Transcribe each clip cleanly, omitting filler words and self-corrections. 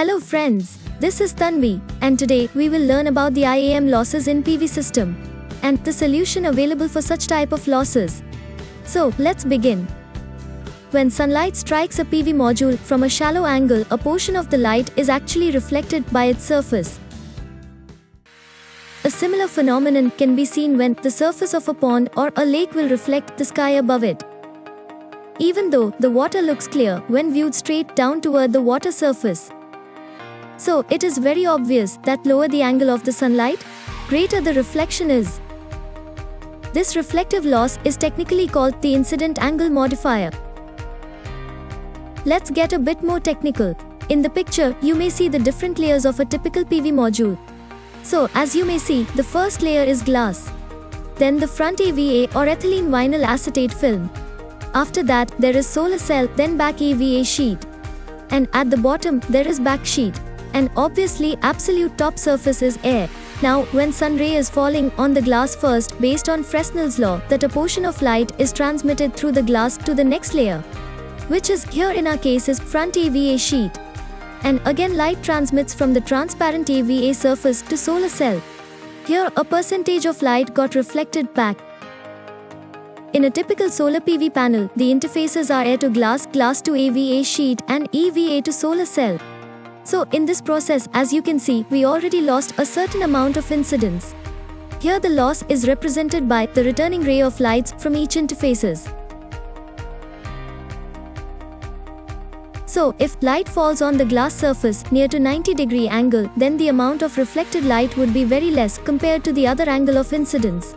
Hello friends, this is Tanvi, and today we will learn about the IAM losses in PV system and the solution available for such type of losses. So let's begin. When sunlight strikes a PV module from a shallow angle, a portion of the light is actually reflected by its surface. A similar phenomenon can be seen when the surface of a pond or a lake will reflect the sky above it. Even though the water looks clear when viewed straight down toward the water surface. So it is very obvious that lower the angle of the sunlight, greater the reflection is. This reflective loss is technically called the incident angle modifier. Let's get a bit more technical. In the picture, you may see the different layers of a typical PV module. So, as you may see, the first layer is glass. Then the front EVA or ethylene vinyl acetate film. After that, there is solar cell, then back EVA sheet. And at the bottom, there is back sheet. And obviously, absolute top surface is air. Now, when sun ray is falling on the glass first, based on Fresnel's law, that a portion of light is transmitted through the glass to the next layer, which is, here in our case, is front EVA sheet. And again light transmits from the transparent EVA surface to solar cell. Here a percentage of light got reflected back. In a typical solar PV panel, the interfaces are air to glass, glass to EVA sheet and EVA to solar cell. So in this process, as you can see, we already lost a certain amount of incidence. Here the loss is represented by the returning ray of lights from each interfaces. So, if light falls on the glass surface near to 90-degree angle, then the amount of reflected light would be very less compared to the other angle of incidence.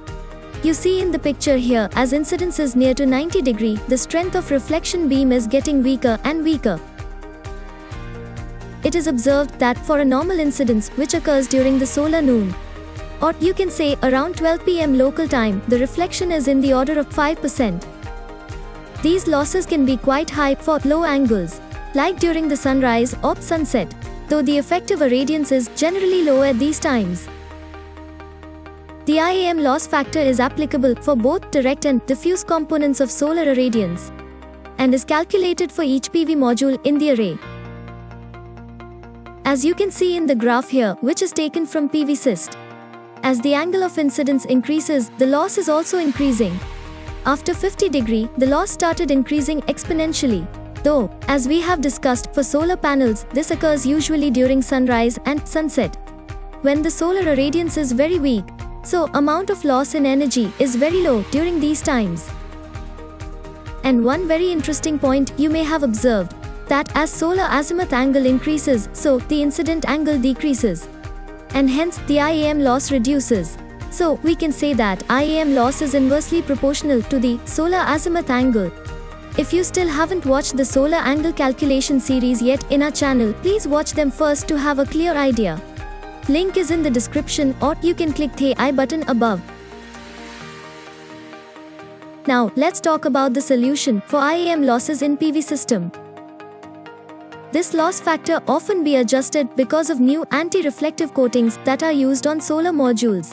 You see in the picture here, as incidence is near to 90-degree, the strength of reflection beam is getting weaker and weaker. It is observed that for a normal incidence which occurs during the solar noon, or you can say around 12 p.m. local time, the reflection is in the order of 5%. These losses can be quite high for low angles, like during the sunrise or sunset, though the effective irradiance is generally low at these times. The IAM loss factor is applicable for both direct and diffuse components of solar irradiance, and is calculated for each PV module in the array. As you can see in the graph here, which is taken from PVsyst, as the angle of incidence increases, the loss is also increasing. After 50 degree, the loss started increasing exponentially. Though, as we have discussed, for solar panels, this occurs usually during sunrise and sunset, when the solar irradiance is very weak, so amount of loss in energy is very low during these times. And one very interesting point you may have observed, that as solar azimuth angle increases, so the incident angle decreases, and hence the IAM loss reduces. So we can say that IAM loss is inversely proportional to the solar azimuth angle. If you still haven't watched the solar angle calculation series yet in our channel, please watch them first to have a clear idea. Link is in the description, or you can click the I button above. Now let's talk about the solution for IAM losses in PV system. This loss factor often be adjusted because of new anti-reflective coatings that are used on solar modules.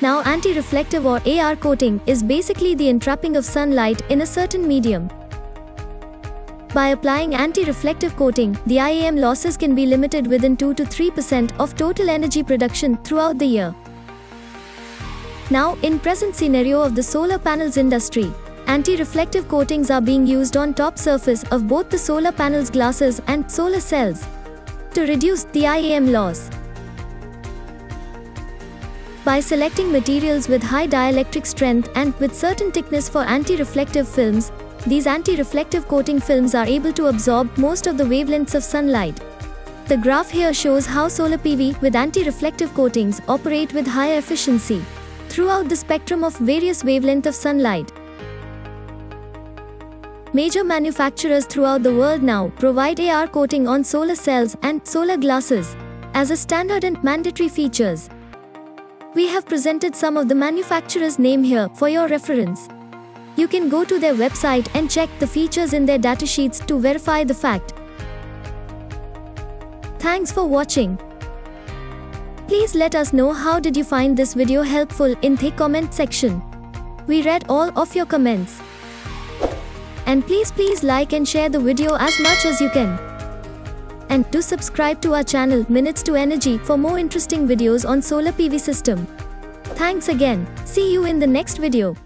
Now, anti-reflective or AR coating is basically the entrapping of sunlight in a certain medium. By applying anti-reflective coating, the IAM losses can be limited within 2 to 3% of total energy production throughout the year. Now, in present scenario of the solar panels industry, anti-reflective coatings are being used on top surface of both the solar panels glasses and solar cells to reduce the IAM loss. By selecting materials with high dielectric strength and with certain thickness for anti-reflective films, these anti-reflective coating films are able to absorb most of the wavelengths of sunlight. The graph here shows how solar PV with anti-reflective coatings operate with higher efficiency throughout the spectrum of various wavelengths of sunlight. Major manufacturers throughout the world now provide AR coating on solar cells and solar glasses as a standard and mandatory features. We have presented some of the manufacturers' name here for your reference. You can go to their website and check the features in their datasheets to verify the fact. Thanks for watching. Please let us know how did you find this video helpful in the comment section. We read all of your comments. And please like and share the video as much as you can. and do subscribe to our channel Minutes to Energy for more interesting videos on solar PV system. Thanks again. See you in the next video.